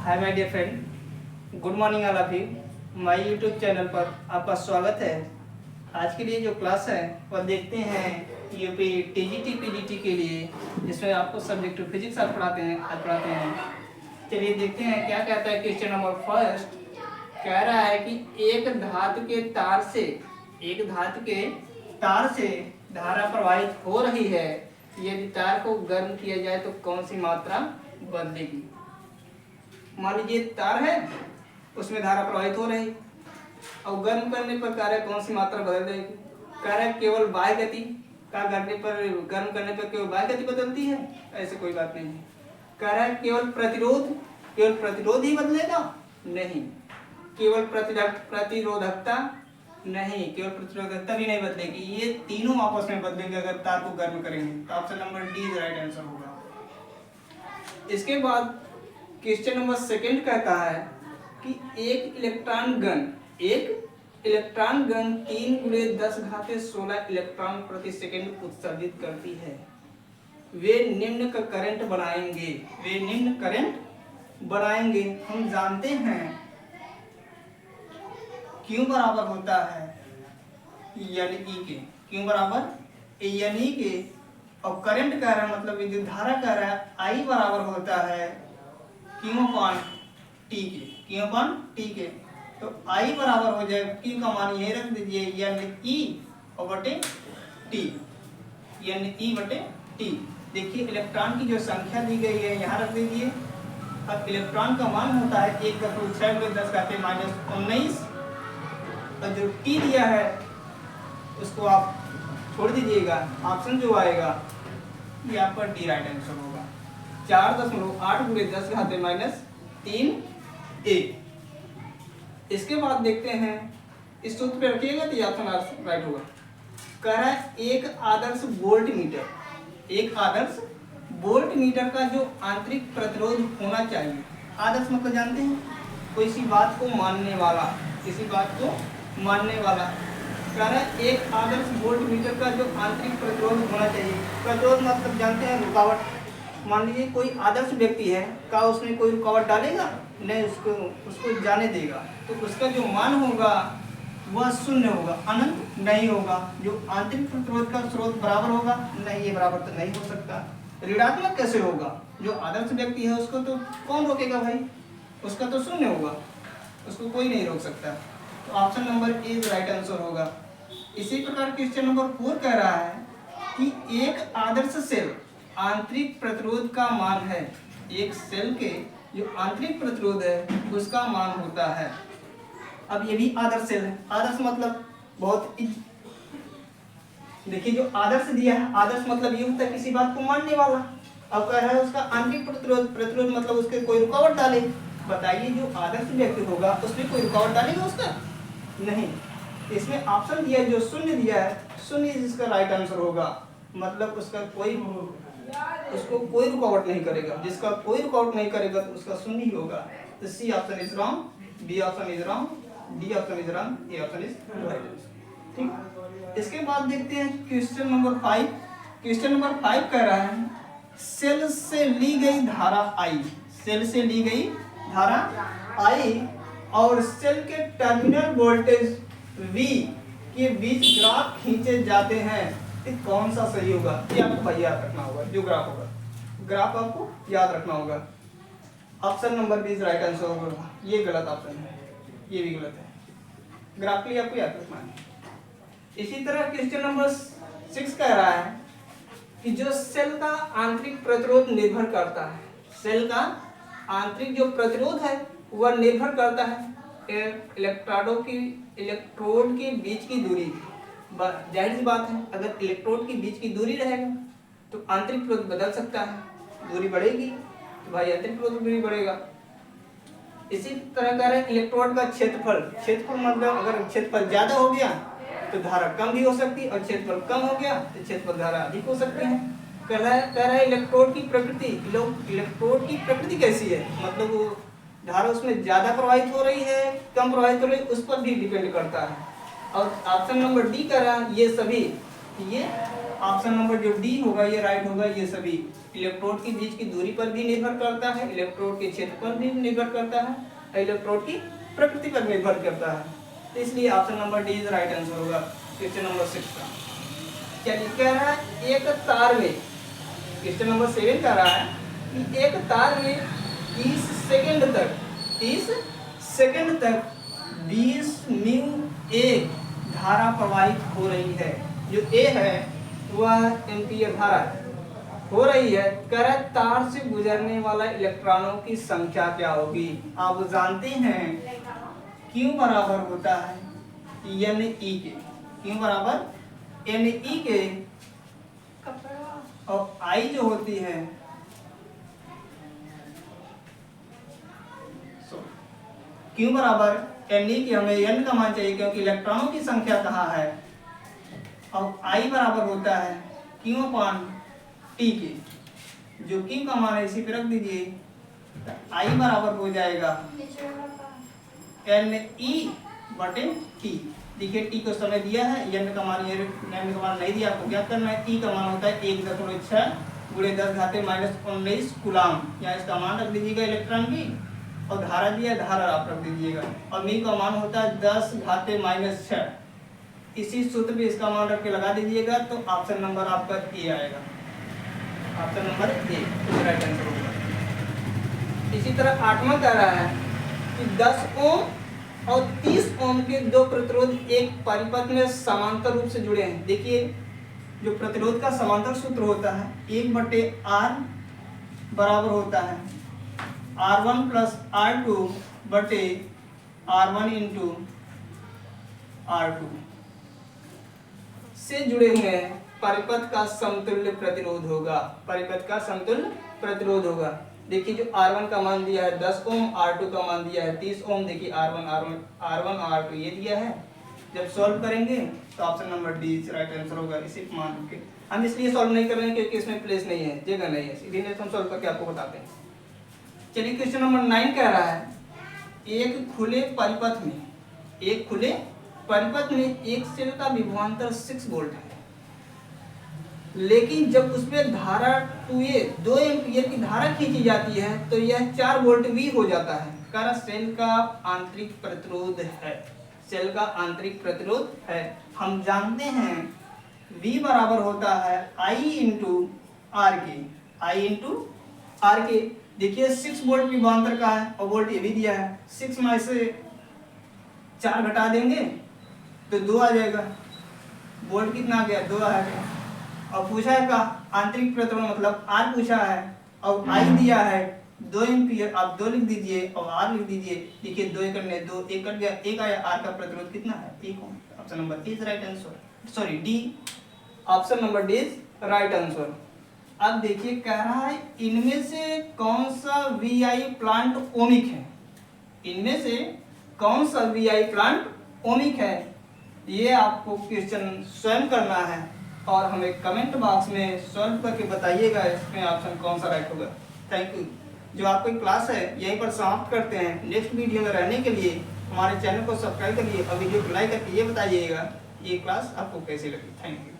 Hi my dear friend, good morning all of you. My YouTube channel पर आपका स्वागत है। आज के लिए जो क्लास है वह देखते हैं यूपी टीजीटी पीजीटी के लिए, जिसमें आपको सब्जेक्ट फिजिक्स आज पढ़ाते हैं। चलिए देखते हैं क्या कहता है। क्वेश्चन नंबर फर्स्ट कह रहा है कि एक धातु के तार से धारा प्रवाहित हो रही है। यदि तार को गर्म किया जाए तो कौन सी मात्रा बदलेगी। मान लीजिए तार है, उसमें धारा प्रवाहित हो रही और गर्म करने पर कार्य कौन सी मात्रा बदल जाएगी। कार्य केवल बाह्य गति का गर्म करने पर केवल बाह्य गति बदलती है, ऐसे कोई बात नहीं है। कार्य केवल प्रतिरोध ही बदलेगा, नहीं। केवल प्रतिरोधकता नहीं, केवल प्रतिरोधकता भी नहीं बदलेगी। ये तीनों आपस में बदलेंगे अगर तार को गर्म करेंगे। तो option number D is right answer होगा। इसके बाद क्वेश्चन नंबर सेकंड कहता है कि एक इलेक्ट्रॉन गन 3×10⁻16 इलेक्ट्रॉन प्रति सेकंड उत्सर्जित करती है। वे निम्न का करंट बनाएंगे। हम जानते हैं Q बराबर होता है यानी E के, Q बराबर यानी के, और करंट कह रहा है मतलब विद्युत धारा कह रहा है I बराबर होता है Q/T के। तो I बराबर हो जाएगा, Q का मान यही रख दीजिए यानी E/T। देखिए इलेक्ट्रॉन की जो संख्या दी गई है यहाँ रख दीजिए। अब इलेक्ट्रॉन का मान होता है 1×10⁻⁻19 और जो T दिया है उसको आप छोड़ दीजिएगा। ऑप्शन जो आएगा ये आपका डी राइट आंसर होगा। 4.8×10⁻³ इसके बाद देखते हैं, इस सूत्र पे रखिएगा तो ये ऑप्शन राइट होगा। कह रहा है एक आदर्श वोल्ट मीटर का जो आंतरिक प्रतिरोध होना चाहिए। आदर्श मतलब जानते हैं, कोई सी बात को मानने वाला। कह रहा है एक आदर्श वोल्ट मीटर का जो आंतरिक प्रतिरोध होना चाहिए। प्रतिरोध मतलब जानते हैं रुकावट। मान लीजिए कोई आदर्श व्यक्ति है, का उसमें कोई रुकावट डालेगा नहीं, उसको जाने देगा, तो उसका जो मान होगा वह शून्य होगा, अनंत नहीं होगा। जो आंतरिक प्रतिरोध का स्रोत बराबर होगा नहीं, ये बराबर तो नहीं हो सकता। ऋणात्मक कैसे होगा। जो आदर्श व्यक्ति है उसको तो कौन रोकेगा भाई, उसका तो शून्य होगा, उसको कोई नहीं रोक सकता। तो option number A right answer होगा। इसी प्रकार क्वेश्चन नंबर 4 कह रहा है कि एक आदर्श सेल आंतरिक प्रतिरोध का मान है। एक सेल के जो आंतरिक प्रतिरोध है उसका मान होता है। अब ये भी आदर्श सेल है। आदर्श मतलब बहुत, देखिए जो आदर्श दिया है, आदर्श मतलब ये होता है किसी बात को मानने वाला। अब कह रहा है उसका आंतरिक प्रतिरोध मतलब उसके कोई रुकावट डाले। बताइए जो आदर्श व्यक्ति होगा उसमें कोई रुकावट डालेगा उसका नहीं। इसमें ऑप्शन दिया है जो शून्य दिया है, शून्य इसका राइट आंसर होगा। मतलब उसको कोई रुकावट नहीं करेगा। जिसका कोई रुकावट नहीं करेगा तो उसका शून्य ही होगा। तो c option is wrong, b option is wrong, d option is wrong, a option is right. ठीक, इसके बाद देखते हैं क्वेश्चन नंबर 5। क्वेश्चन नंबर 5 कह रहा है सेल से ली गई धारा I और सेल के टर्मिनल वोल्टेज V के बीच ग्राफ खींचे जाते हैं। तो कौन सा सही होगा, ये आपको भाई याद रखना होगा। जो ग्राफ आपको याद रखना होगा। Option number b right answer होगा। ये गलत ऑप्शन है, ये भी गलत है। ग्राफ के लिए आपको याद रखना है। इसी तरह क्वेश्चन नंबर 6 कह रहा है कि जो सेल का आंतरिक प्रतिरोध निर्भर करता है। सेल का आंतरिक जो प्रतिरोध है वह निर्भर करता है इलेक्ट्रोड के बीच की दूरी। जाहिर सी बात है, अगर इलेक्ट्रोड के बीच की दूरी रहेगा तो आंतरिक प्रतिरोध बदल सकता है। दूरी बढ़ेगी तो भाई आंतरिक प्रतिरोध भी बढ़ेगा। इसी तरह कह रहे हैं इलेक्ट्रोड का क्षेत्रफल मतलब अगर क्षेत्रफल ज्यादा हो गया तो धारा कम भी हो सकती है, और क्षेत्रफल कम हो गया तो क्षेत्रफल धारा अधिक हो सकती है। कह रहा है इलेक्ट्रोड की प्रकृति कैसी है, मतलब वो धारा उसमें ज्यादा प्रवाहित हो रही है, कम प्रवाहित हो रही है, उस पर भी डिपेंड करता है। और ऑप्शन नंबर डी कह रहा है ये ऑप्शन नंबर जो डी होगा ये राइट होगा। ये सभी इलेक्ट्रोड के बीच की दूरी पर भी निर्भर करता है, इलेक्ट्रोड के क्षेत्र पर भी निर्भर करता है, इलेक्ट्रोड की प्रकृति पर निर्भर करता है। तो इसलिए option number D is right answer होगा क्वेश्चन नंबर 6 का। चलिए कह रहा है एक तार में, क्वेश्चन नंबर 7 कह रहा है कि एक तार में 30 सेकंड तक 20 म्यू ए धारा प्रवाहित हो रही है। जो ए है वह एम्पीयर धारा हो रही है। कह तार से गुजरने वाला इलेक्ट्रॉनों की संख्या क्या होगी। आप जानते हैं Q बराबर होता है NE के, Q बराबर NE के, और I जो होती है Q बराबर NE की, हमें N का मान चाहिए क्योंकि इलेक्ट्रॉनों की संख्या कहाँ है, और I बराबर होता है Q/T के। जो Q का मान है इसी पे रख दीजिए, तो I बराबर हो जाएगा NE/T। देखिए T को समय दिया है, N का मान नहीं दिया, आपको क्या करना है। T का मान होता है 1.6 गुणे 10⁻⁻19 कूलाम। यहाँ इसका मान रख दीजिएगा इलेक्ट्रॉन की, और धारा दिया, धारा आप रख दीजिएगा, और मी का मान होता है 10⁻⁻6। इसी सूत्र पे इसका मान रख के लगा दीजिएगा, तो ऑप्शन नंबर आपका ए आएगा। Option number A right answer होगा। इसी तरह 8वां कह रहा है कि 10 ओम और 30 ओम के दो प्रतिरोध एक परिपथ में समांतर रूप से जुड़े हैं। देखिए जो प्रतिरोध का समांतर सूत्र होता है 1/R बराबर होता है R1 + R2 बटे R1 × R2 से जुड़े हुए हैं। परिपथ का समतुल्य प्रतिरोध होगा, परिपथ का समतुल्य प्रतिरोध होगा। देखिए जो R1 का मान दिया है 10 ओम, R2 का मान दिया है 30 ओम। देखिए R1 और R2 ये दिया है। जब सॉल्व करेंगे तो option number D right answer होगा। इसी मान के हम इसलिए सॉल्व नहीं कर रहे हैं क्योंकि इसमें प्लेस नहीं है, जगह नहीं है, इसलिए हम सॉल्व करके आपको बताते हैं। चलिए क्वेश्चन नंबर 9 कह रहा है एक खुले परिपथ में एक सेल का विभवांतर 6 वोल्ट है, लेकिन जब उसमें धारा 2 एम्पीयर की धारा खींची जाती है तो यह 4 वोल्ट भी हो जाता है। कारण सेल का आंतरिक प्रतिरोध है, सेल का आंतरिक प्रतिरोध है। हम जानते हैं V बराबर होता है I × R के। देखिए 6 वोल्ट विभवांतर का है और वोल्ट ये भी दिया है। 6 में से 4 घटा देंगे तो 2 आ जाएगा। वोल्ट कितना आ गया, 2 आ गया। और पूछा है का आंतरिक प्रतिरोध मतलब R पूछा है, और I दिया है 2 एम्पीयर। आप 2 लिख दीजिए और R लिख दीजिए। देखिए 2 1 2 1 कट गया, 1 आया। R का प्रतिरोध कितना है, 1 ohm. Option number is right answer, sorry D. Option number D is right answer. अब देखिए कह रहा है इनमें से कौन सा VI प्लांट ओमिक है, इनमें से कौन सा VI प्लांट ओमिक है। ये आपको क्वेश्चन स्वयं करना है और हमें कमेंट बॉक्स में सॉल्व करके बताइएगा इसमें ऑप्शन कौन सा राइट होगा। Thank you. जो आपकी क्लास है यहीं पर समाप्त करते हैं। नेक्स्ट वीडियो में रहने के लिए हमारे चैनल को सब्सक्राइब करिए और वीडियो को लाइक करके ये बताइएगा ये क्लास आपको कैसी लगी। Thank you.